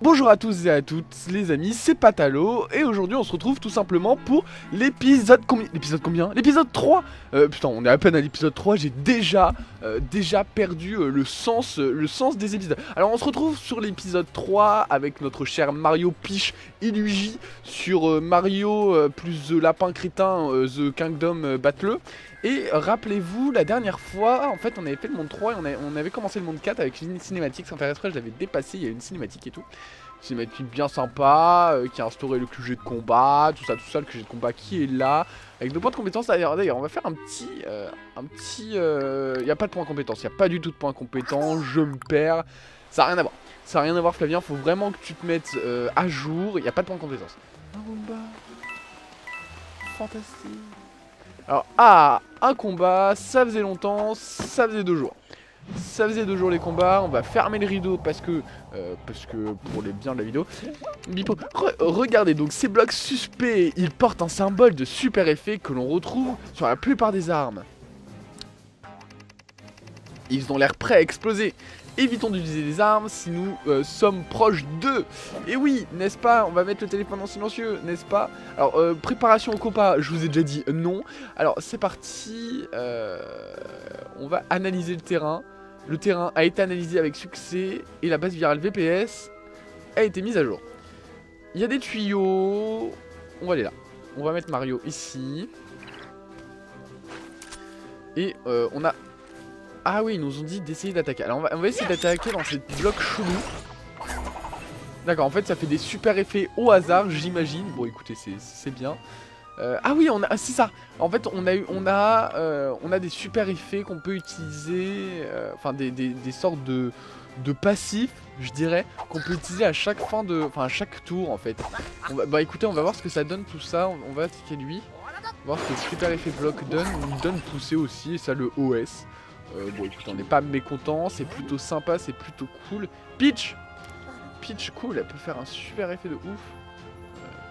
Bonjour à tous et à toutes les amis, c'est Patalo et aujourd'hui on se retrouve tout simplement pour l'épisode combien? L'épisode 3. Putain, on est à peine à l'épisode 3, j'ai déjà perdu le sens des épisodes. Alors on se retrouve sur l'épisode 3 avec notre cher Mario Peach et Luigi sur Mario plus The Lapin Crétin, The Kingdom Battle. Et rappelez-vous, la dernière fois, en fait on avait fait le monde 3 et on avait commencé le monde 4 avec une cinématique, sans faire exprès je l'avais dépassé, il y a une cinématique et tout. Cinématique bien sympa, qui a instauré le QG de combat, tout ça, le QG de combat qui est là, avec 2 points de compétence. D'ailleurs, on va faire un petit, il n'y a pas de point de compétence, il n'y a pas du tout de point de compétence, je me perds, ça n'a rien à voir. Ça n'a rien à voir Flavien, faut vraiment que tu te mettes à jour, il n'y a pas de point de compétence. Un combat, fantastique. Alors, un combat, ça faisait longtemps, ça faisait 2 jours. Ça faisait 2 jours les combats, on va fermer le rideau parce que pour les biens de la vidéo. Bipo, regardez donc ces blocs suspects, ils portent un symbole de super effet que l'on retrouve sur la plupart des armes. Ils ont l'air prêts à exploser. Évitons d'utiliser des armes si nous sommes proches d'eux. Et oui, n'est-ce pas? On va mettre le téléphone en silencieux, n'est-ce pas? Alors, préparation au combat, je vous ai déjà dit non. Alors, c'est parti. On va analyser le terrain. Le terrain a été analysé avec succès et la base virale VPS a été mise à jour. Il y a des tuyaux. On va aller là. On va mettre Mario ici. Et on a... Ah oui, ils nous ont dit d'essayer d'attaquer. Alors on va essayer d'attaquer dans ces blocs chelous. D'accord, en fait ça fait des super effets au hasard, j'imagine. Bon écoutez, c'est bien. Ah oui, c'est ça. En fait, on a des super effets qu'on peut utiliser, enfin des sortes de passifs, je dirais, qu'on peut utiliser à chaque fin de, enfin à chaque tour en fait. Bah écoutez, on va voir ce que ça donne tout ça. On va attaquer lui, voir ce que le super effet bloc donne. Il donne pousser aussi, et ça le OS. Bon écoute, on n'est pas mécontent, c'est plutôt sympa, c'est plutôt cool. Peach, cool, elle peut faire un super effet de ouf.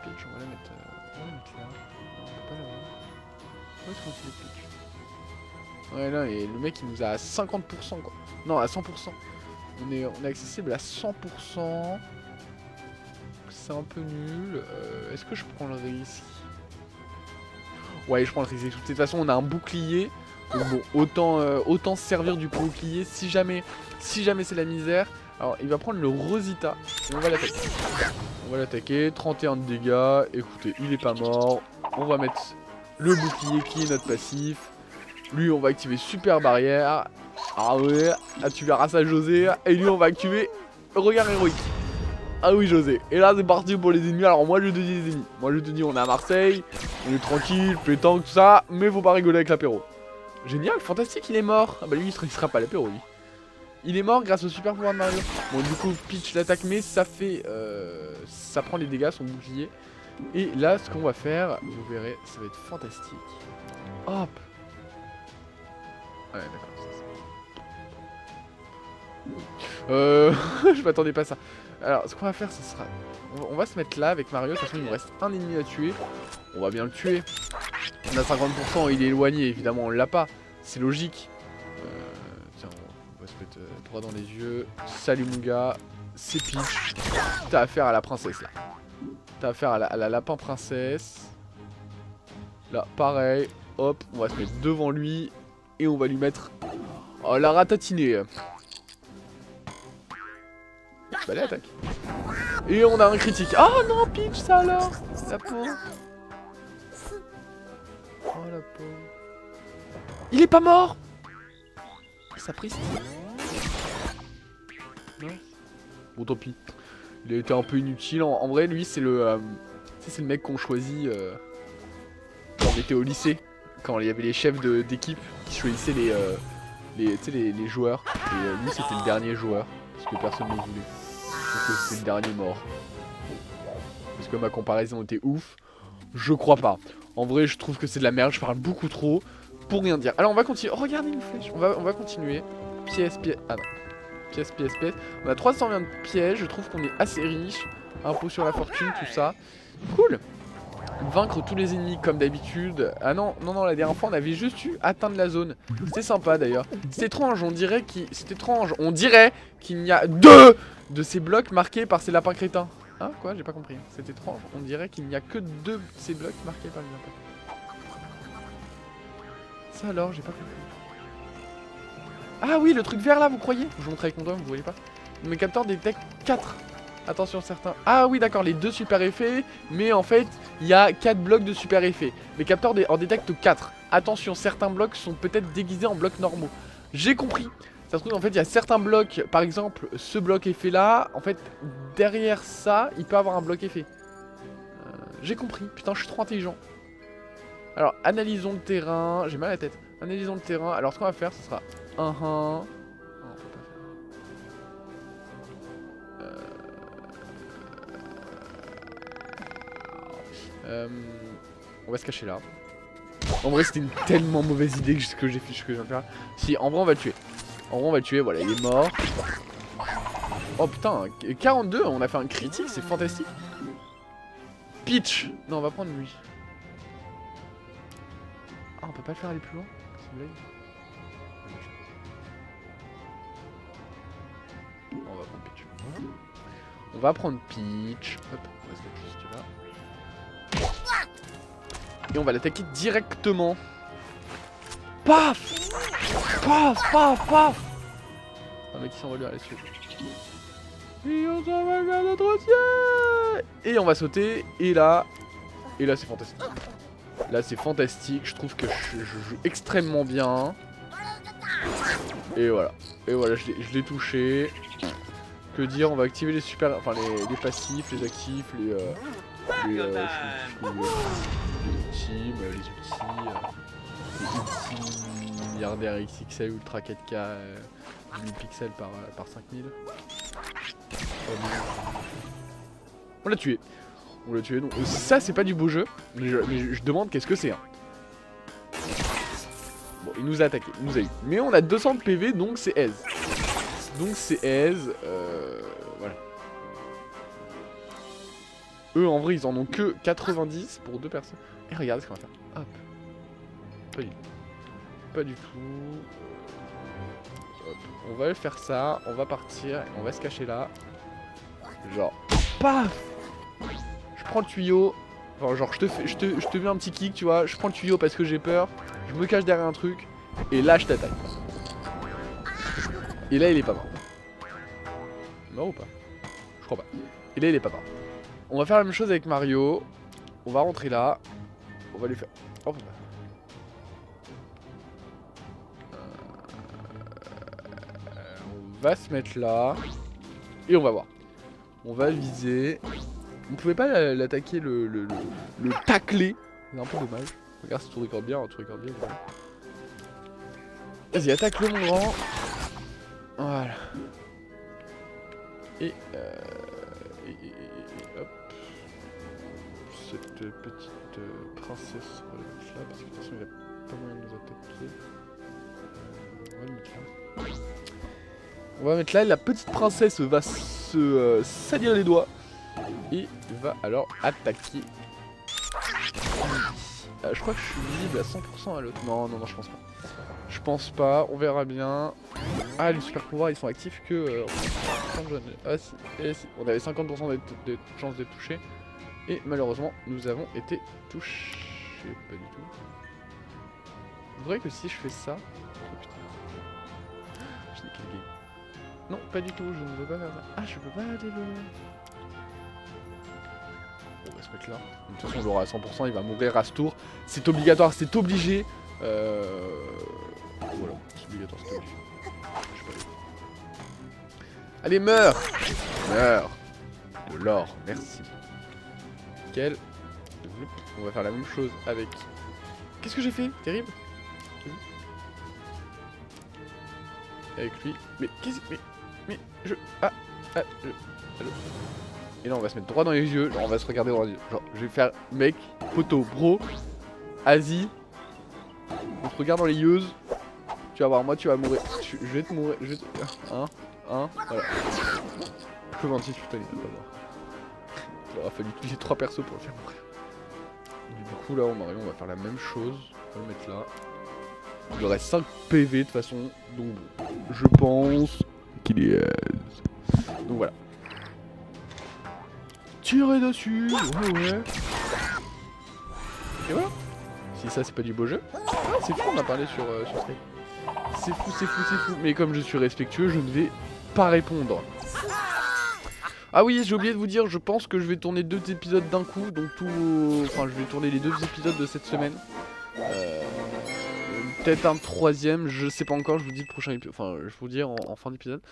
Peach, on va la mettre là. Où est-ce qu'on fait Peach? Ouais là, et le mec il nous a à 50% quoi. Non, à 100%. On est accessible à 100%. C'est un peu nul. Est-ce que je prends le risque? Ouais, je prends le risque. De toute façon, on a un bouclier. Donc bon, autant se servir du bouclier si jamais c'est la misère. Alors, il va prendre le Rosita et on va l'attaquer. On va l'attaquer, 31 de dégâts. Écoutez, il est pas mort. On va mettre le bouclier qui est notre passif. Lui, on va activer super barrière. Ah ouais, tu verras ça José. Et lui, on va activer regard héroïque. Ah oui José, et là c'est parti pour les ennemis. Alors moi je te dis les ennemis, moi je te dis on est à Marseille, on est tranquille, pétanque, tout ça, mais faut pas rigoler avec l'apéro. Génial, fantastique, il est mort. Ah bah lui il sera pas à l'apéro lui. Il est mort grâce au super pouvoir de Mario. Bon du coup Peach l'attaque mais ça fait ça prend les dégâts, son bouclier. Et là ce qu'on va faire, vous verrez, ça va être fantastique. Hop. Ouais d'accord. Je m'attendais pas à ça. Alors ce qu'on va faire ce sera... On va se mettre là avec Mario, de toute façon il nous reste un ennemi à tuer. On va bien le tuer. On a 50%, il est éloigné, évidemment on l'a pas. C'est logique. Tiens, on va se mettre droit dans les yeux. Salut mon gars, c'est Peach. T'as affaire à la princesse là. T'as affaire à la lapin princesse. Là, pareil. Hop, on va se mettre devant lui. Et on va lui mettre... Oh, la ratatinée. Bah allez, attaque. Et on a un critique. Oh non, Peach, ça alors. La pauvre. Oh la pauvre. Il est pas mort. Sapristi. Non. Bon tant pis. Il a été un peu inutile. En vrai lui c'est le c'est le mec qu'on choisit quand on était au lycée. Quand il y avait les chefs d'équipe qui choisissaient les joueurs. Et lui c'était le dernier joueur. Parce que personne ne le voulait. Donc c'est le dernier mort. Est-ce que ma comparaison était ouf? Je crois pas. En vrai, je trouve que c'est de la merde. Je parle beaucoup trop pour rien dire. Alors, on va continuer. Oh, regardez une flèche. On va continuer. Pièce. Ah non. Pièce. On a 320 pièges. Je trouve qu'on est assez riche. Impôt sur la fortune, tout ça. Cool. Vaincre tous les ennemis comme d'habitude. Ah non, non, non, la dernière fois on avait juste eu atteindre la zone. C'était sympa d'ailleurs. C'est étrange, on dirait qu'il... C'est étrange, on dirait qu'il y a 2 de ces blocs marqués par ces lapins crétins. Hein, quoi? J'ai pas compris. C'est étrange, on dirait qu'il n'y a que 2 de ces blocs marqués par les lapins. Ça alors, j'ai pas compris. Ah oui, le truc vert là, vous croyez? Je vous montre avec mon doigt, vous voyez pas? Mes capteurs détectent 4. Attention certains. Ah oui d'accord, les 2 super effets. Mais en fait, il y a 4 blocs de super effets. Les capteurs en détectent 4. Attention, certains blocs sont peut-être déguisés en blocs normaux. J'ai compris. Ça se trouve en fait, il y a certains blocs. Par exemple, ce bloc effet là. En fait, derrière ça, il peut avoir un bloc effet. J'ai compris. Putain, je suis trop intelligent. Alors, analysons le terrain. J'ai mal à la tête. Analysons le terrain. Alors, ce qu'on va faire, ce sera... on va se cacher là. En vrai c'était une tellement mauvaise idée que j'ai fait ce que je viens de faire. Si, en vrai on va le tuer. En vrai on va le tuer, voilà il est mort. Oh putain, 42, on a fait un critique, c'est fantastique. Peach. Non on va prendre lui. Ah on peut pas le faire aller plus loin. C'est une blague. On va prendre Peach. On va prendre Peach. Hop, on va se mettre juste là. Et on va l'attaquer directement. Paf! Paf! Paf! Paf! Un mec qui s'envole vers les cieux. Et on s'en va vers notre ciel! Et on va sauter. Et là c'est fantastique. Là c'est fantastique. Je trouve que je joue extrêmement bien. Et voilà. Et voilà, je l'ai touché. Que dire, on va activer les super... Enfin les passifs, les actifs, les ultimes, les ulti milliardaires XXL Ultra 4K 1000 pixels par 5000. On l'a tué. On l'a tué. Donc ça c'est pas du beau jeu. Mais je demande qu'est-ce que c'est. Hein. Bon, il nous a attaqué, il nous a eu. Mais on a 200 de PV donc c'est aise. Donc c'est aise. Voilà. Eux en vrai ils en ont que 90 pour 2 personnes. Et regardez ce qu'on va faire. Hop. Pas du tout. Pas du tout. Hop. On va faire ça. On va partir. Et on va se cacher là. Genre. Paf. Je prends le tuyau. Enfin genre je te mets un petit kick tu vois. Je prends le tuyau parce que j'ai peur. Je me cache derrière un truc. Et là je t'attaque. Et là il est pas mort. Mort ou pas? Je crois pas. Et là il est pas mort. On va faire la même chose avec Mario. On va rentrer là. On va lui faire... Oh, on va se mettre là. Et on va voir. On va viser. On pouvait pas l'attaquer, le tacler. C'est un peu dommage. Regarde si tu recordes bien, tu recordes bien. Vas-y, attaque-le mon grand. Voilà. Et hop. Cette petite princesse là, parce que de toute façon il a pas moyen de nous attaquer. On va le mettre là. On va mettre là, la petite princesse va se salir les doigts. Et va alors attaquer. Je crois que je suis visible à 100% à l'autre. Non, non, non, je pense pas. Je pense pas, on verra bien. Ah, les super pouvoirs ils sont actifs que... ah si, si, on avait 50% de chance d'être touché. Et malheureusement, nous avons été touchés. Pas du tout. Vous voyez que si je fais ça... Oh putain. Je n'ai quel game. Non, pas du tout, je ne veux pas faire ça. Ah, je peux pas aller le... On va se mettre là. De toute façon, on l'aura à 100%, il va mourir à ce tour. C'est obligatoire, c'est obligé. Voilà, c'est obligatoire, c'est obligé. Je sais pas. Allez, meurs! Meurs! De l'or, merci. Nickel. On va faire la même chose avec... Qu'est-ce que j'ai fait? Terrible. Avec lui. Mais qu'est-ce que... Mais je... Ah, allô. Et là on va se mettre droit dans les yeux, genre on va se regarder droit dans les yeux. Genre je vais faire mec, photo, bro, Asie, on se regarde dans les yeux, tu vas voir moi tu vas mourir, je vais te mourir, je vais te... voilà. Je peux mentir, putain il va pas voir. Il aura fallu tuer 3 persos pour le faire mourir. Du coup là on va faire la même chose. On va le mettre là. Il reste 5 PV de toute façon. Donc je pense qu'il est... Donc voilà. Tirer dessus. Ouais. Et voilà. Si ça c'est pas du beau jeu. Ah, c'est fou, on a parlé sur Skype. C'est fou. Mais comme je suis respectueux, je ne vais pas répondre. Ah oui, j'ai oublié de vous dire, je pense que je vais tourner 2 épisodes d'un coup. Donc enfin, je vais tourner les 2 épisodes de cette semaine. Peut-être un 3ème, je sais pas encore, je vous dis le prochain épisode. Enfin, je vous dis en fin d'épisode.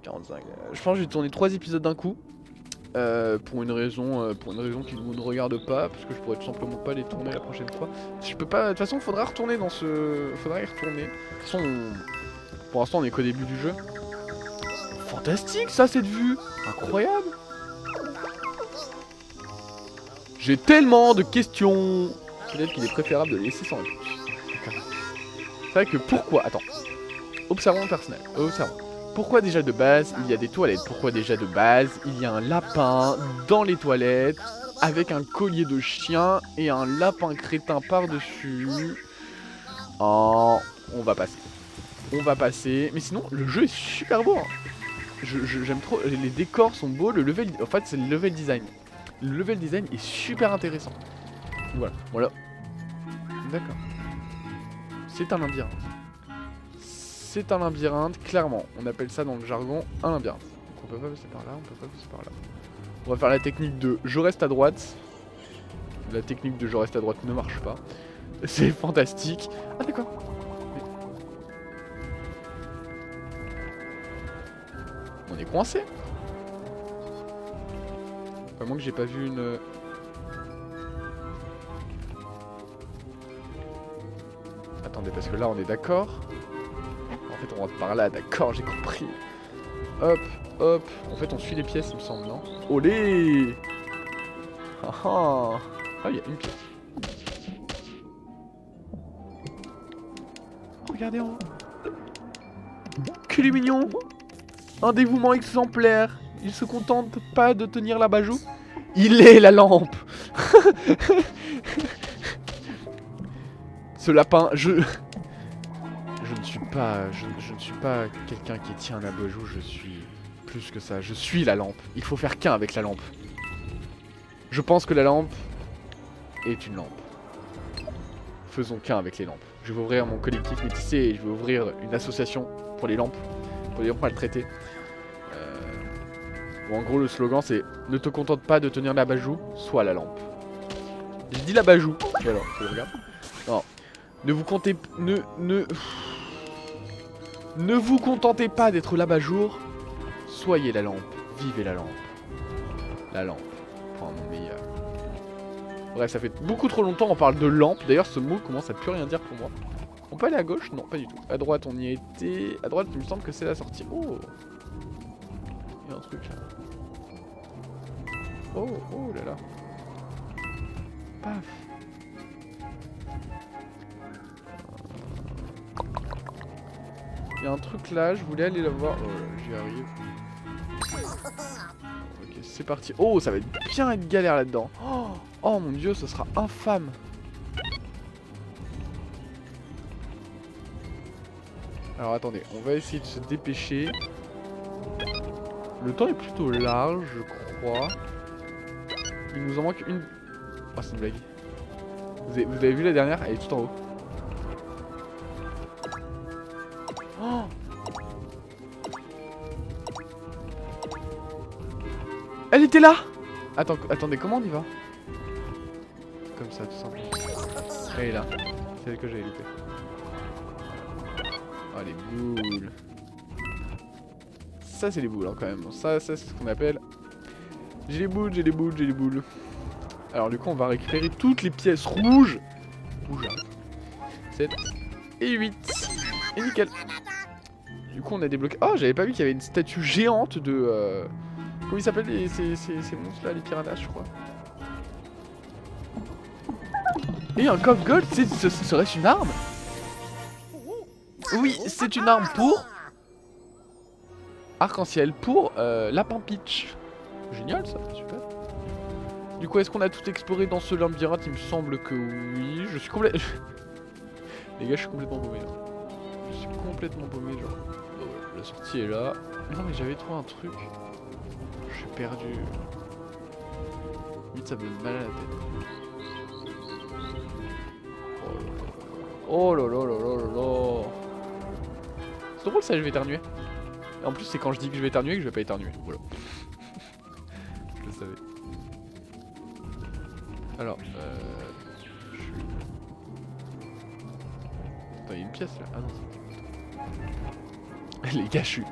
45. Je pense que je vais tourner 3 épisodes d'un coup. Pour une raison qui vous ne regarde pas, parce que je pourrais tout simplement pas les tourner la prochaine fois. Je peux pas. De toute façon, faudra retourner dans ce. Faudra y retourner. De toute façon, pour l'instant, on est qu'au début du jeu. Fantastique, ça, cette vue. Incroyable. J'ai tellement de questions. Peut-être qu'il est préférable de laisser sans réponse. C'est vrai que pourquoi. Attends. Observons le personnel. Observons. Pourquoi déjà de base il y a des toilettes? Pourquoi déjà de base il y a un lapin dans les toilettes avec un collier de chien et un lapin crétin par-dessus? Oh, on va passer. On va passer. Mais sinon, le jeu est super beau. Hein. J'aime trop. Les décors sont beaux. Le level... En fait, c'est le level design. Le level design est super intéressant. Voilà. Voilà. D'accord. C'est un labyrinthe. C'est un labyrinthe, clairement. On appelle ça dans le jargon un labyrinthe. Donc on peut pas passer par là, on peut pas passer par là. On va faire la technique de je reste à droite. La technique de je reste à droite ne marche pas. C'est fantastique. Ah d'accord. On est coincé. À moins que j'ai pas vu une... Attendez, parce que là on est d'accord. En fait on rentre par là, d'accord, j'ai compris. Hop, hop. En fait on suit les pièces il me semble, non? Olé. Ah, il y a une pièce. Regardez en haut. Qu'il est mignon. Un dévouement exemplaire. Il se contente pas de tenir la bajoue. Il est la lampe. Ce lapin, je ne suis pas quelqu'un qui tient la bajoue, je suis plus que ça. Je suis la lampe. Il faut faire qu'un avec la lampe. Je pense que la lampe est une lampe. Faisons qu'un avec les lampes. Je vais ouvrir mon collectif métissé et je vais ouvrir une association pour les lampes maltraitées. Bon, en gros, le slogan c'est ne te contente pas de tenir la bajoue, sois la lampe. J'ai dit la bajoue. Et alors, tu le regardes? Non. Ne vous comptez... Ne vous contentez pas d'être l'abat-jour. Soyez la lampe. Vivez la lampe. La lampe. Enfin, mon meilleur. Bref, ça fait beaucoup trop longtemps on parle de lampe. D'ailleurs, ce mot commence à plus rien dire pour moi. On peut aller à gauche? Non, pas du tout. À droite, on y a été. À droite, il me semble que c'est la sortie. Oh! Il y a un truc là. Oh, oh là là. Paf. Il y a un truc là, je voulais aller la voir. Oh là, j'y arrive. Ok, c'est parti. Oh, ça va être bien être galère là-dedans. Oh, oh mon dieu, ce sera infâme. Alors attendez, on va essayer de se dépêcher. Le temps est plutôt large, je crois. Il nous en manque une... Oh, c'est une blague. Vous avez vu la dernière? Elle est tout en haut. Oh! Elle était là! Attendez, comment on y va? Comme ça, tout simplement. Elle est là. C'est elle que j'avais loupée. Oh, les boules. Ça, c'est les boules, hein, quand même. Ça c'est ce qu'on appelle... J'ai les boules, j'ai les boules, j'ai les boules. Alors, du coup, on va récupérer toutes les pièces rouges. Rouge. 7 et 8. Et nickel. Du coup, on a débloqué... Oh, j'avais pas vu qu'il y avait une statue géante de... Comment ils s'appellent ces monstres-là, les piranhas, je crois. Et un coffre gold, serait-ce une arme? Oui, c'est une arme pour... Arc-en-ciel pour Lapin Peach. Génial ça, super. Du coup, est-ce qu'on a tout exploré dans ce labyrinthe? Il me semble que oui. Je suis complètement... Les gars, je suis complètement paumé là. Je suis complètement paumé, genre. Oh, ouais, la sortie est là. Non, mais j'avais trouvé un truc. Je suis perdu. Vite, ça me donne mal à la tête. Oh là là là là là là. C'est drôle ça, je vais éternuer. Et en plus, c'est quand je dis que je vais éternuer que je vais pas éternuer. Voilà. Je le savais. Alors, je suis... Attends, il y a une pièce là. Ah non, c'est... Les gars, je suis...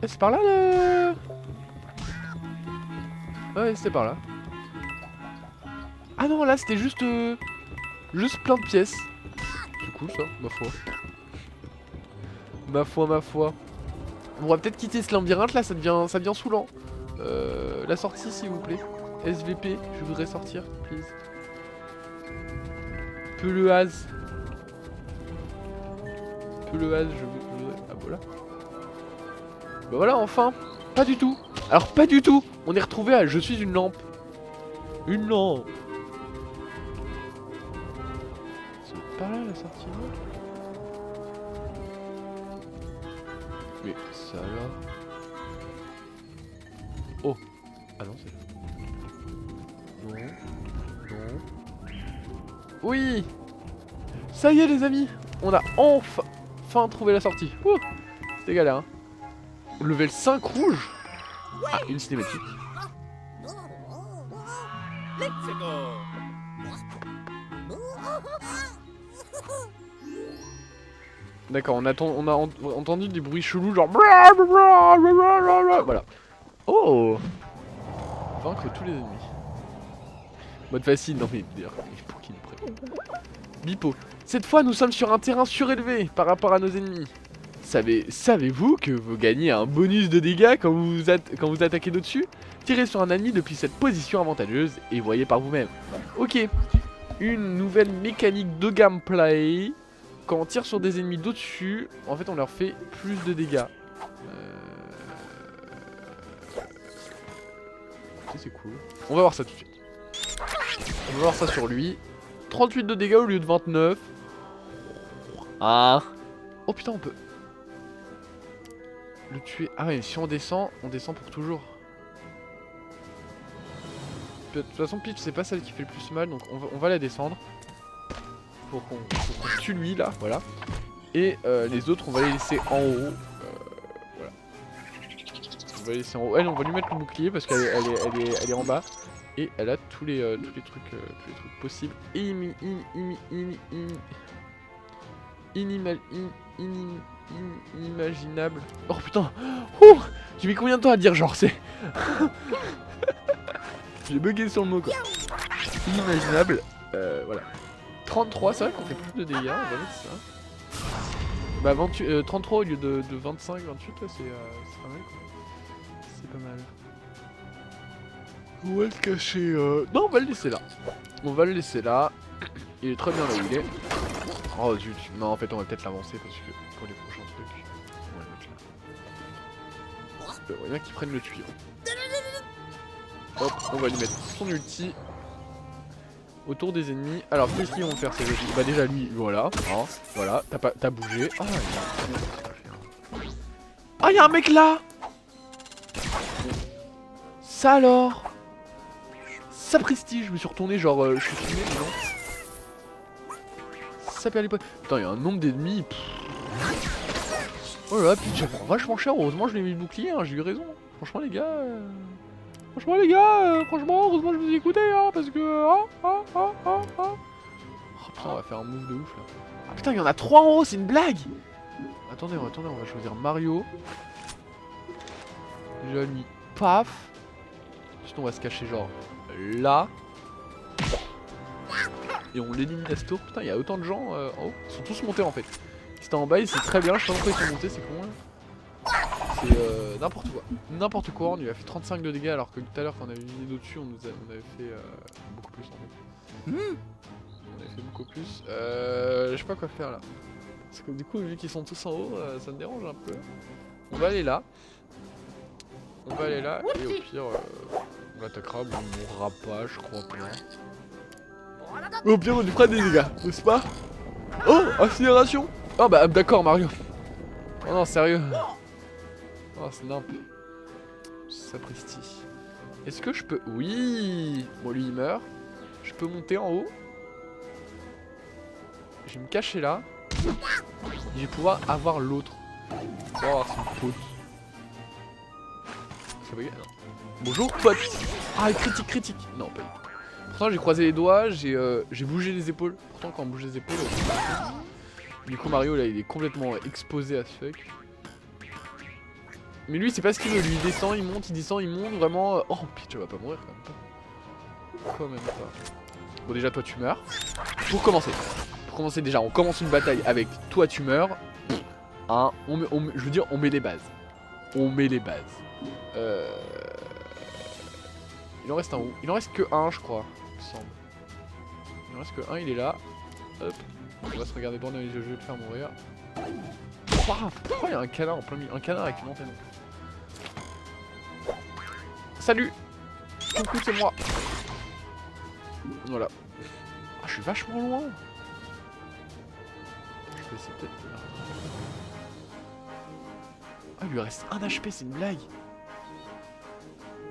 Eh, c'est par là le... Ouais, c'était par là. Ah non, là c'était juste... Juste plein de pièces. C'est cool ça, ma foi. Ma foi, ma foi. On va peut-être quitter ce labyrinthe là, ça devient saoulant. La sortie s'il vous plaît. SVP, je voudrais sortir, please. Peu le has. Peu le has, je voudrais... Ah voilà. Bah voilà, enfin. Pas du tout. Alors pas du tout. On est retrouvé à je suis une lampe. Une lampe. C'est pas là la sortie là. Mais ça là. Oh. Ah non c'est là. Non. Non. Oui. Ça y est les amis. On a enfin trouvé la sortie. C'était galère hein. Level 5 rouge. Ah une cinématique. D'accord, on a entendu des bruits chelous genre... Voilà. Oh. Vaincre tous les ennemis. Mode facile, non mais d'ailleurs, pour qui nous prenne. Bipo. Cette fois, nous sommes sur un terrain surélevé par rapport à nos ennemis. Savez-vous que vous gagnez un bonus de dégâts quand vous attaquez d'au-dessus? Tirez sur un ennemi depuis cette position avantageuse et voyez par vous-même. Ok. Une nouvelle mécanique de gameplay. Quand on tire sur des ennemis d'au-dessus, en fait on leur fait plus de dégâts. C'est cool. On va voir ça tout de suite. On va voir ça sur lui. 38 de dégâts au lieu de 29. Ah. Oh putain on peut le tuer. Ah ouais, si on descend pour toujours. De toute façon Peach c'est pas celle qui fait le plus mal, donc on va la descendre. Pour qu'on tue lui là, voilà. Et les autres on va les laisser en haut. Voilà. On va les laisser en haut. Elle on va lui mettre le bouclier parce qu'elle est en bas. Et elle a tous les trucs possibles. Inimaginable. Oh putain. J'ai mis combien de temps à dire genre c'est... J'ai bugué sur le mot quoi. Inimaginable. Voilà. 33, c'est vrai qu'on fait plus de dégâts, on va mettre ça. Bah 33 au lieu de 25, 28, là c'est pas mal quoi. C'est pas mal. On va le cacher, non on va le laisser là. On va le laisser là. Il est très bien là où il est. Oh zut, non en fait on va peut-être l'avancer parce que pour les prochains trucs, on va le mettre là. Rien qu'il prenne le tuyau. Hop, on va lui mettre son ulti. Autour des ennemis. Alors qu'est-ce qu'ils vont faire ces ennemis? Bah déjà lui, voilà. Hein, voilà, t'as bougé. Ah, il y a un mec là. Ça alors. Ça prestige, je me suis retourné genre je suis filmé non. Ça perd les points. Putain, il y a un nombre d'ennemis. Oh là là, Peach elle prend vachement cher. Heureusement je lui ai mis le bouclier, hein, j'ai eu raison. Franchement les gars. Franchement, heureusement je vous ai écouté, hein, parce que... Oh putain, on va faire un move de ouf, là. Ah putain, il y en a 3 en haut, c'est une blague. Attendez, on va choisir Mario. Déjà lui, paf. Ensuite, on va se cacher, genre, là. Et on l'élimine à ce tour. Putain, il y a autant de gens en haut. Ils sont tous montés, en fait. C'était en bas, c'est très bien, je sais pas pourquoi ils sont montés, c'est con, là. C'est n'importe quoi. N'importe quoi, on lui a fait 35 de dégâts alors que tout à l'heure quand on avait mis d'au-dessus on avait fait beaucoup plus en fait. On avait fait beaucoup plus. Je sais pas quoi faire là. Parce que du coup vu qu'ils sont tous en haut, ça me dérange un peu. On va aller là. on va aller là et au pire on l'attaquera, bon on mourra pas je crois pas. Mais au pire on lui fera des dégâts, n'est-ce pas? Oh, accélération. Oh bah d'accord Mario. Oh non sérieux. Oh c'est nimp. Sapristi. Est-ce que je peux... Oui. Bon lui il meurt. Je peux monter en haut. Je vais me cacher là. Je vais pouvoir avoir l'autre. Oh c'est une pote. Ça va. Bonjour pote. Ah critique. Non pas du tout. Pourtant j'ai croisé les doigts, j'ai bougé les épaules. Pourtant quand on bouge les épaules... Du coup Mario là il est complètement exposé à ce fuck. Mais lui c'est pas ce qu'il veut, lui il descend, il monte, vraiment... Oh putain tu vas pas mourir quand même pas. Quand même pas. Bon déjà toi tu meurs. Pour commencer déjà on commence une bataille avec toi tu meurs. Hein, je veux dire on met les bases. Il en reste un où? Il en reste que un je crois, il me semble. Il en reste que un, il est là. Hop. On va se regarder droit dans les yeux, je vais le faire mourir. Pourquoi il y a un canard en plein milieu? Un canard avec une antenne. Salut. Coucou c'est moi. Voilà. Ah je suis vachement loin. Je peux essayer peut-être de... Ah il lui reste un HP, c'est une blague.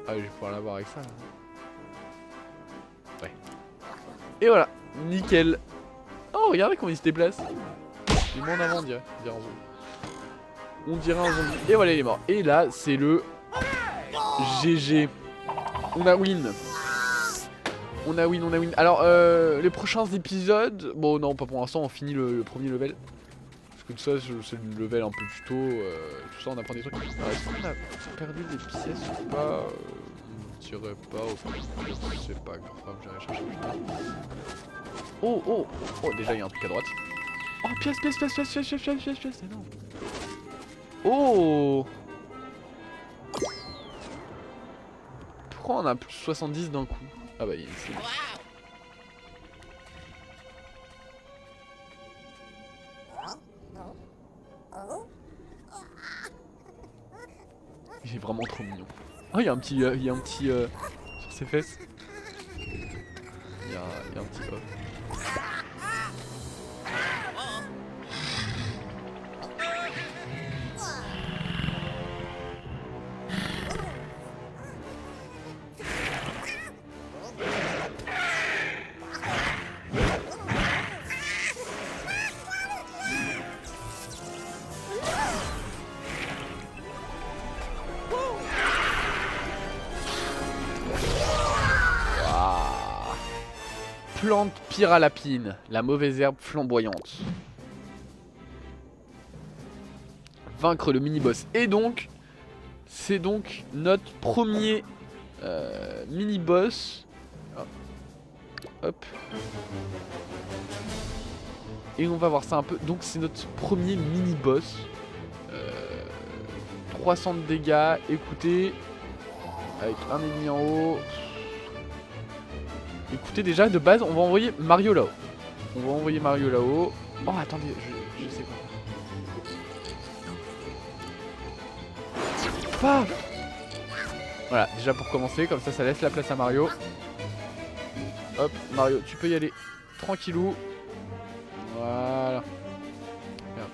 Ah je vais pouvoir l'avoir avec ça là. Ouais. Et voilà, nickel. Oh regardez comment il se déplace. Il est moins en avant on dirait un zombie. On dirait un zombie. Et voilà il est mort. Et là c'est le GG. On a win. Alors les prochains épisodes. Bon non pas pour l'instant on finit le premier level. Parce que tout ça c'est le level un peu tuto. Tout ça on apprend des trucs. Est-ce qu'on a perdu des pièces ou pas? Je dirais pas. C'est pas grave, j'irai chercher plus tard. Oh déjà il y a un truc à droite. Oh pièce, énorme. Oh. Pourquoi on a plus 70 d'un coup? Ah bah il y a une cible. Il est vraiment trop mignon. Oh il y a un petit, sur ses fesses. Il y a un petit off. Plante pyralapine, la mauvaise herbe flamboyante. Vaincre le mini-boss. Et donc, c'est donc notre premier mini-boss. Hop. Et on va voir ça un peu. Donc c'est notre premier mini-boss. 300 de dégâts. Écoutez. Avec un ennemi en haut. Écoutez déjà de base on va envoyer Mario là-haut. Oh attendez, je sais pas. Voilà, déjà pour commencer, comme ça laisse la place à Mario. Hop, Mario, tu peux y aller tranquillou. Voilà. Merde,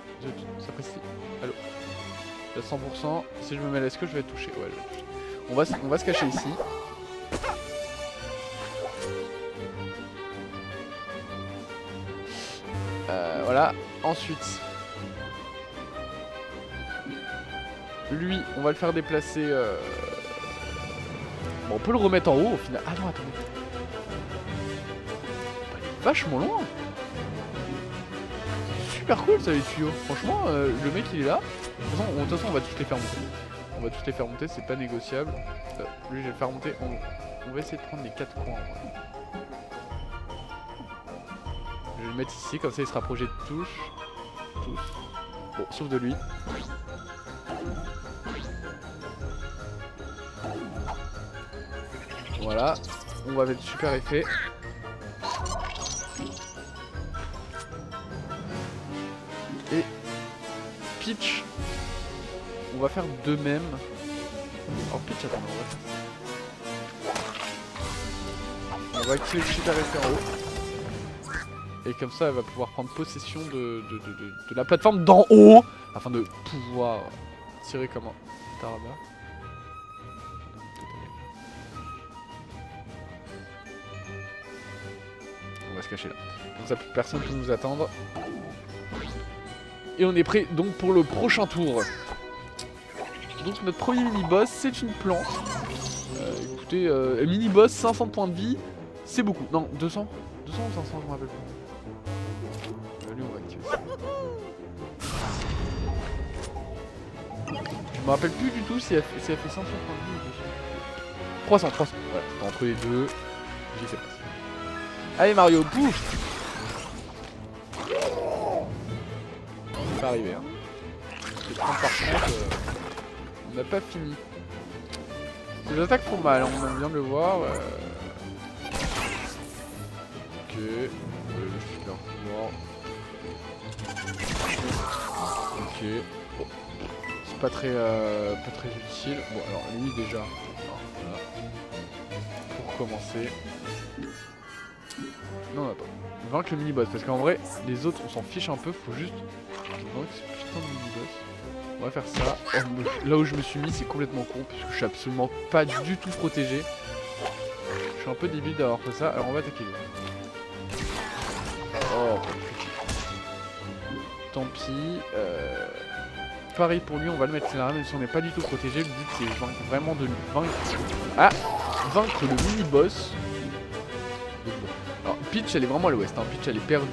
ça précise. Allô. À 100%. Si je me mets là, est-ce que je vais être touché? Ouais, je vais être touché. On va se cacher ici. Voilà, ensuite lui on va le faire déplacer bon, on peut le remettre en haut au final. Ah non attendez, vachement loin. Super cool ça les tuyaux. Franchement le mec il est là. De toute façon on va tous les faire monter. C'est pas négociable. Lui je vais le faire monter. On va essayer de prendre les 4 coins. Je vais le mettre ici, comme ça il sera projeté de tous. Bon, sauf de lui. Voilà, on va mettre super effet. Et Peach, on va faire de même. Alors Peach, attends, on va activer le super effet en haut. Et comme ça, elle va pouvoir prendre possession de la plateforme d'en haut afin de pouvoir tirer comme un tarabas. On va se cacher là. Comme ça, personne ne peut nous attendre. Et on est prêt donc pour le prochain tour. Donc notre premier mini-boss, c'est une plante. Écoutez, mini-boss, 500 points de vie, c'est beaucoup. Non, 200 200 ou 500, je me rappelle pas. Lui, on va activer ça. Je me rappelle plus du tout si elle fait 500 points de vie ou 200. 300. Voilà, c'était entre les deux. J'ai fait passer. Allez Mario, pouf! C'est pas arrivé, hein. C'est 30 par contre, on n'a pas fini. Les attaques font mal, on vient de le voir. Ok, super pouvoir. Ok, bon. C'est pas très utile. Bon, alors lui déjà, voilà. Pour commencer. Non, attends. Vaincre le mini-boss, parce qu'en vrai, les autres, on s'en fiche un peu, faut juste vaincre ce putain de mini-boss. On va faire ça. Oh, là où je me suis mis, c'est complètement con, puisque je suis absolument pas du tout protégé. Je suis un peu débile d'avoir fait ça, alors on va attaquer lui. Oh, tant pis. Pareil pour lui, on va le mettre là, même si on n'est pas du tout protégé. Le but, c'est vraiment de vaincre. Ah, vaincre le mini-boss. Alors Peach elle est vraiment à l'ouest, hein. Peach elle est perdue.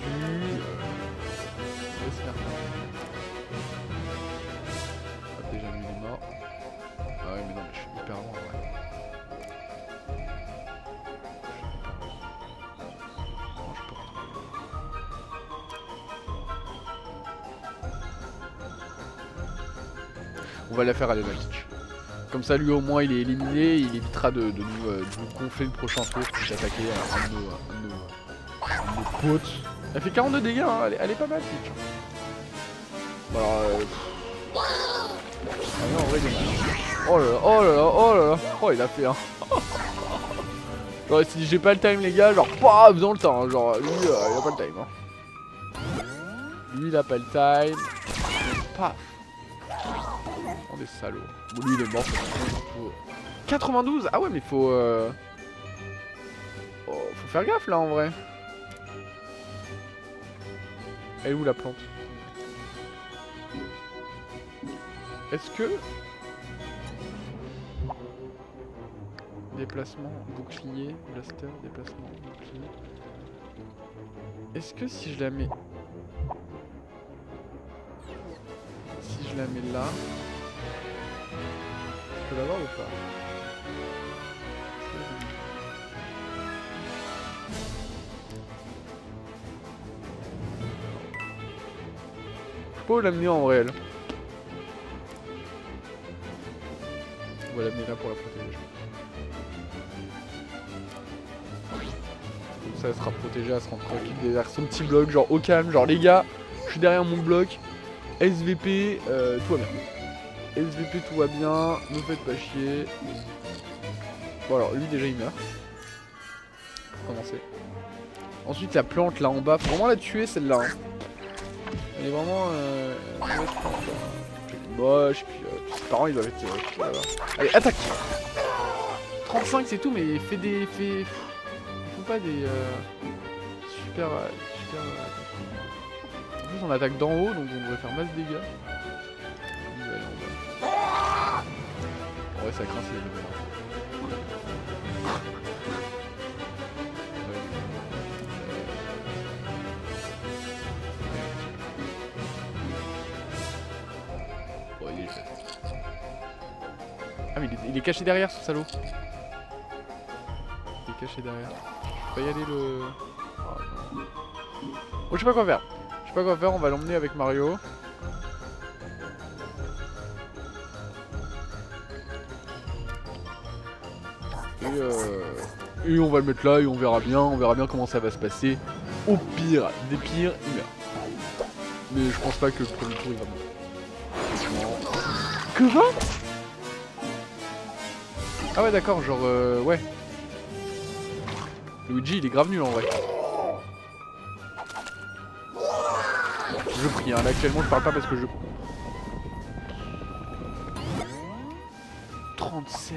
Ah, déjà lui il est mort. Ah ouais mais non mais je suis hyper loin en vrai. Non, je peux retourner. On va la faire aller la Peach. Comme ça lui au moins il est éliminé, il évitera de nous gonfler le prochain tour puis d'attaquer un de nos potes. Elle fait 42 dégâts, hein. Elle est pas mal Peach. Bon alors ah non, en vrai il est mal. Oh là là, oh là là, oh là là. Oh il a fait un. Genre il s'est dit j'ai pas le time les gars, genre paf dans le temps, hein. Genre lui il a pas le time, hein. Lui il a pas le time. Paf. Oh des salauds. Bon lui il est mort. 92. Ah ouais mais faut oh, faut faire gaffe là en vrai. Elle est où la plante? Est-ce que... Déplacement, bouclier, blaster, déplacement, bouclier... Est-ce que si je la mets... Si je la mets là... Je peux l'avoir ou pas? Je peux l'amener en réel. On va l'amener là pour la protéger. Comme ça elle sera protégée, elle sera tranquille derrière son petit bloc, genre au calme, genre les gars, je suis derrière mon bloc, SVP, tout va bien. SVP tout va bien, ne faites pas chier. Bon alors lui déjà il meurt. Pour commencer. Ensuite la plante là en bas, faut vraiment la tuer celle-là. Hein. Elle est vraiment moche, puis ses parents ils doivent être allez, attaque. 35 c'est tout, mais fait des... Ils font pas des... super... En plus on attaque d'en haut, donc on devrait faire masse dégâts. En vrai ça craint si les deux. Ah mais il est caché derrière ce salaud. Il est caché derrière. Je peux pas y aller le... Oh, non. Oh, je sais pas quoi faire. Je sais pas quoi faire, on va l'emmener avec Mario. Et on va le mettre là et on verra bien comment ça va se passer. Au pire des pires, il meurt. Mais je pense pas que le premier tour il va mourir. Que va? Ah ouais d'accord, genre ouais. Luigi il est grave nul en vrai. Je prie, hein. Là actuellement je parle pas parce que je... 37.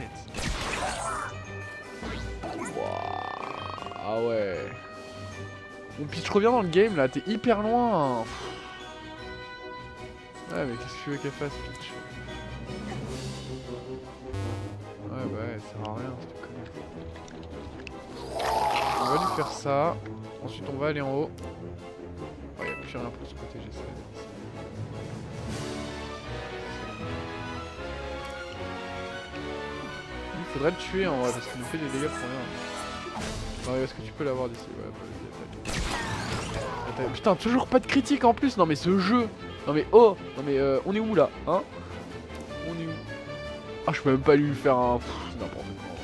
Wow. Ah ouais. Bon Peach reviens dans le game là, t'es hyper loin. Ouais mais qu'est-ce que tu veux qu'elle fasse Peach? Ouais bah ouais, ça sert à rien cette connerie. On va lui faire ça. Ensuite on va aller en haut. Oh y'a plus rien pour ce côté, j'essaie. Il faudrait le tuer en vrai parce qu'il nous fait des dégâts pour rien. Ouais, est-ce que tu peux l'avoir d'ici? Ouais bah vas-y, attaque. Putain, toujours pas de critique en plus. Non mais ce jeu. Non mais oh. Non mais on est où là hein? On est où? Ah je peux même pas lui faire un... n'importe quoi.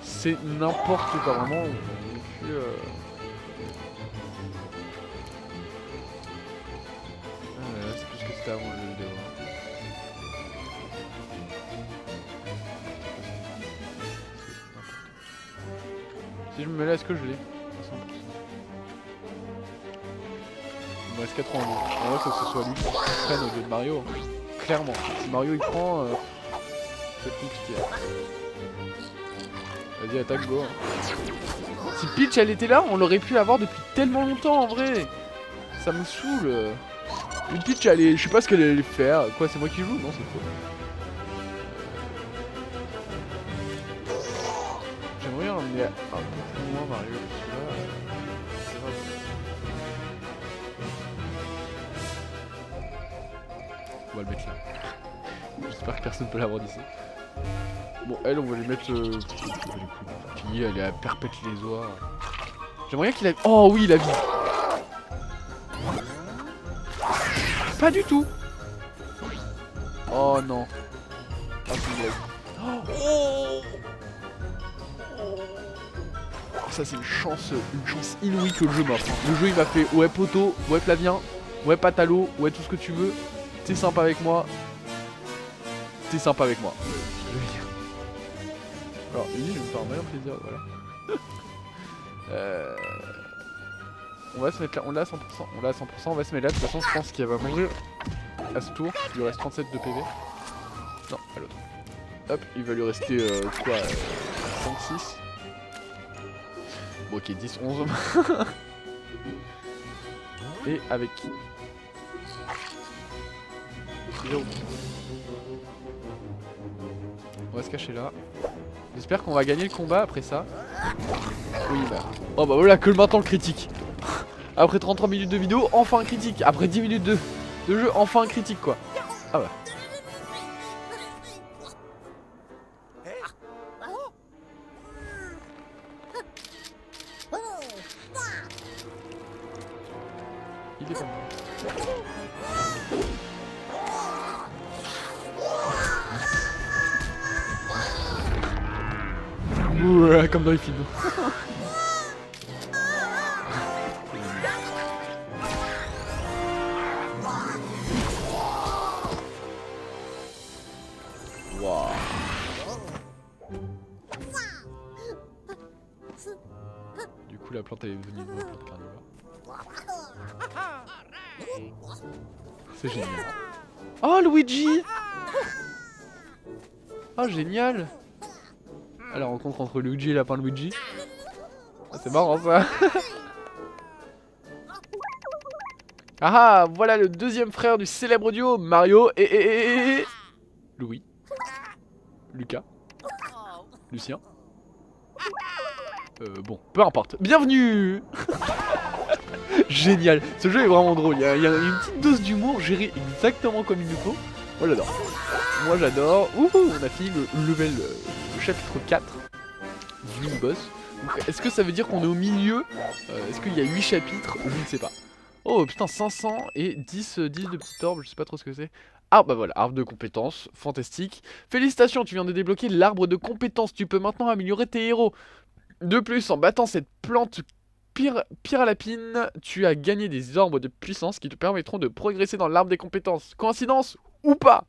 C'est n'importe quoi vraiment. On est plus, c'est plus que c'était avant le jeu vidéo. Si je me mets là, est-ce que je l'ai? 100%. Il me reste 4 ans en vie. En vrai, faut que ce soit lui qui prenne au lieu de Mario. Clairement. Si Mario il prend, c'est compliqué. Vas-y, attaque, go. Si Peach elle était là, on l'aurait pu l'avoir depuis tellement longtemps en vrai. Ça me saoule. Une Peach, elle est... je sais pas ce qu'elle allait faire. Quoi, c'est moi qui joue? Non, c'est faux. J'aimerais bien emmener un peu plus loin Mario. On va le mettre là. J'espère que personne ne peut l'avoir d'ici. Bon, elle, on va lui mettre... Puis elle est à perpète les oies. J'aimerais bien qu'il a... Oh oui, il a vie. Pas du tout. Oh non. Ah, c'est une blague. Oh, ça c'est une chance inouïe que le jeu m'offre. Le jeu il m'a fait ouais poto, ouais Flavien, ouais Patalo, ouais tout ce que tu veux. T'es sympa avec moi. T'es sympa avec moi. Alors lui je vais me faire un malin plaisir, voilà. On va se mettre là, on l'a à 100%, on l'a à 100%, on va se mettre là, de toute façon je pense qu'il va mourir à ce tour, il lui reste 37 de PV. Non, à l'autre. Hop, il va lui rester quoi 36. Bon ok, 10, 11. Et avec qui? On va se cacher là. J'espère qu'on va gagner le combat après ça. Oui bah. Oh bah voilà que maintenant le critique. Après 33 minutes de vidéo, enfin un critique. Après 10 minutes de jeu, enfin un critique quoi. Ah bah. Il est pas mal. Ouais, comme dans les films. Wow. Du coup la plante elle est devenue une plante carnivore. C'est génial. Oh Luigi. Oh génial. Ah, la rencontre entre Luigi et Lapin Luigi. Ah, c'est marrant ça. Ah ah, voilà le deuxième frère du célèbre duo Mario et Louis. Lucas. Lucien. Bon, peu importe. Bienvenue. Génial. Ce jeu est vraiment drôle. Il y a une petite dose d'humour gérée exactement comme il nous faut. Moi j'adore. Moi j'adore. Ouh, on a fini le level le chapitre 4 du mini-boss. Est-ce que ça veut dire qu'on est au milieu? Est-ce qu'il y a 8 chapitres? Je ne sais pas. Oh putain, 500 et 10 de petites orbes, je sais pas trop ce que c'est. Ah bah voilà, arbre de compétences, fantastique. Félicitations, tu viens de débloquer l'arbre de compétences. Tu peux maintenant améliorer tes héros. De plus, en battant cette plante Pyralapine, tu as gagné des orbes de puissance qui te permettront de progresser dans l'arbre des compétences. Coïncidence ou pas?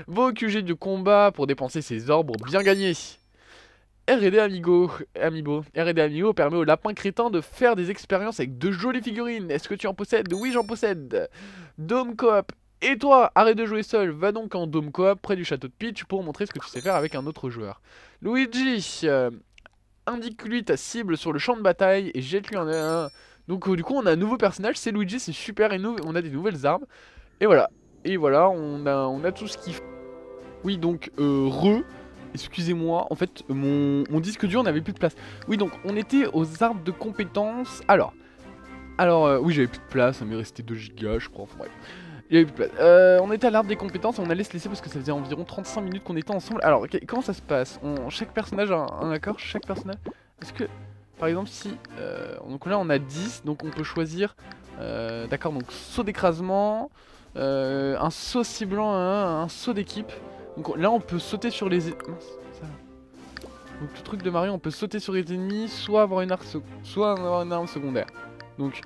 Vos QG de combat pour dépenser ces orbes bien gagnés. R&D Amiibo. R&D Amiibo permet au lapin crétin de faire des expériences avec de jolies figurines. Est-ce que tu en possèdes? Oui, j'en possède. Dôme coop. Et toi, arrête de jouer seul, va donc en Dôme coop près du château de Peach pour montrer ce que tu sais faire avec un autre joueur. Luigi, indique-lui ta cible sur le champ de bataille et jette-lui en un. Donc du coup on a un nouveau personnage, c'est Luigi, c'est super et on a des nouvelles armes. Et voilà, on a tout ce qu'il faut. Oui donc excusez-moi, en fait mon disque dur n'avait plus de place. Oui donc on était aux arbres de compétences. Alors oui j'avais plus de place, ça m'est resté 2 gigas je crois, enfin bref. Il y avait plus de place. On était à l'arbre des compétences, on allait se laisser parce que ça faisait environ 35 minutes qu'on était ensemble. Alors comment ça se passe? Chaque personnage a un accord, chaque personnage. Est-ce que par exemple si donc là on a 10, donc on peut choisir d'accord, donc saut d'écrasement, un saut ciblant, un saut d'équipe. Donc là on peut sauter sur les donc le truc de Mario, on peut sauter sur les ennemis, soit avoir une arme secondaire. Donc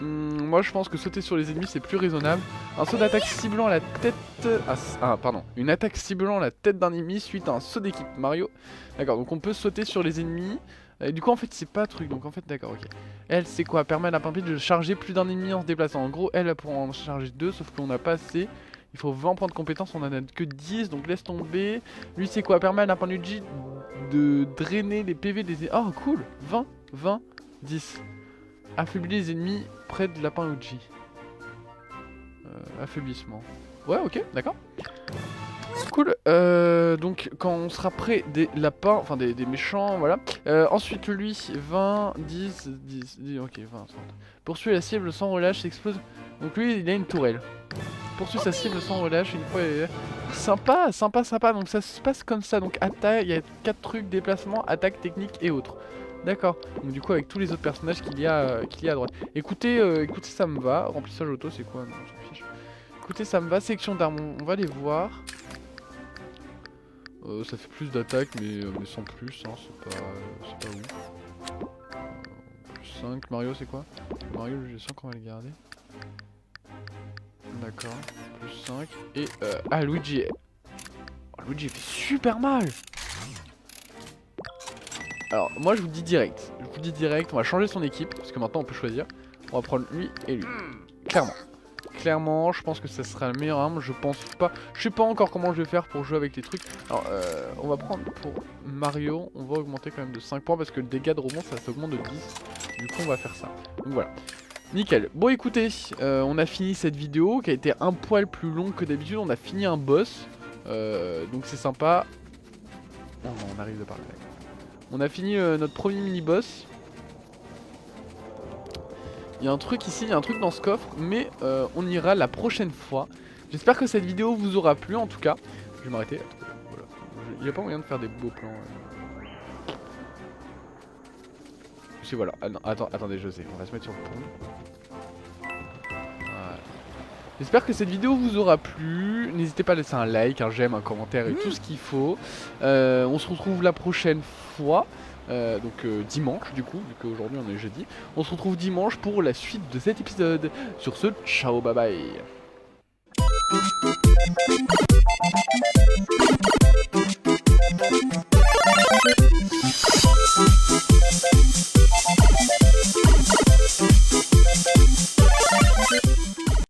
moi je pense que sauter sur les ennemis c'est plus raisonnable. Un saut d'attaque ciblant la tête... une attaque ciblant la tête d'un ennemi suite à un saut d'équipe Mario. D'accord, donc on peut sauter sur les ennemis. Et du coup en fait c'est pas un truc, donc en fait d'accord, ok. Elle c'est quoi? Permet à la pimpette de charger plus d'un ennemi en se déplaçant. En gros elle pour en charger 2, sauf qu'on n'a pas assez. Il faut 20 points de compétence, on en a que 10, donc laisse tomber. Lui c'est quoi? Permet à la Luigi de drainer les PV des... Oh cool, 20, 20, 10. Affaiblir les ennemis près de lapin Luigi. Affaiblissement. Ouais, ok, d'accord. Cool. Donc, quand on sera près des lapins, enfin des méchants, voilà. Ensuite, lui, 20, 10, 10, ok, 20, 30. Poursuit la cible sans relâche, s'explose. Donc, lui, il a une tourelle. Poursuit sa cible sans relâche, une fois. Sympa, sympa, sympa. Donc, ça se passe comme ça. Donc, attaque, il y a 4 trucs déplacement, attaque, technique et autres. D'accord, donc du coup avec tous les autres personnages qu'il y a à droite. Écoutez, écoutez ça me va. Remplissage auto c'est quoi? Non, on s'en fiche. Écoutez ça me va, section d'armes, on va les voir. Ça fait plus d'attaque mais sans plus, hein, c'est pas ouf. Plus 5, Mario c'est quoi? Mario j'ai 5, on va le garder. D'accord, plus 5. Et Luigi. Oh, Luigi fait super mal. Alors moi je vous dis direct, on va changer son équipe, parce que maintenant on peut choisir. On va prendre lui et lui, clairement je pense que ça sera le meilleur arme, je pense pas, je sais pas encore comment je vais faire pour jouer avec les trucs. Alors on va prendre pour Mario, on va augmenter quand même de 5 points parce que le dégât de rebond ça s'augmente de 10, du coup on va faire ça. Donc voilà, nickel. Bon écoutez, on a fini cette vidéo qui a été un poil plus longue que d'habitude, on a fini un boss, donc c'est sympa. Oh non, on arrive de parler. On a fini notre premier mini-boss. Il y a un truc ici, il y a un truc dans ce coffre, mais on ira la prochaine fois. J'espère que cette vidéo vous aura plu en tout cas. Je vais m'arrêter. Voilà. Il n'y a pas moyen de faire des beaux plans. Si voilà. Ah, non, attendez, je sais. On va se mettre sur le pont. Voilà. J'espère que cette vidéo vous aura plu. N'hésitez pas à laisser un like, un j'aime, un commentaire et tout ce qu'il faut. On se retrouve la prochaine fois. Donc dimanche du coup, vu qu'aujourd'hui on est jeudi. On se retrouve dimanche pour la suite de cet épisode. Sur ce, ciao, bye bye.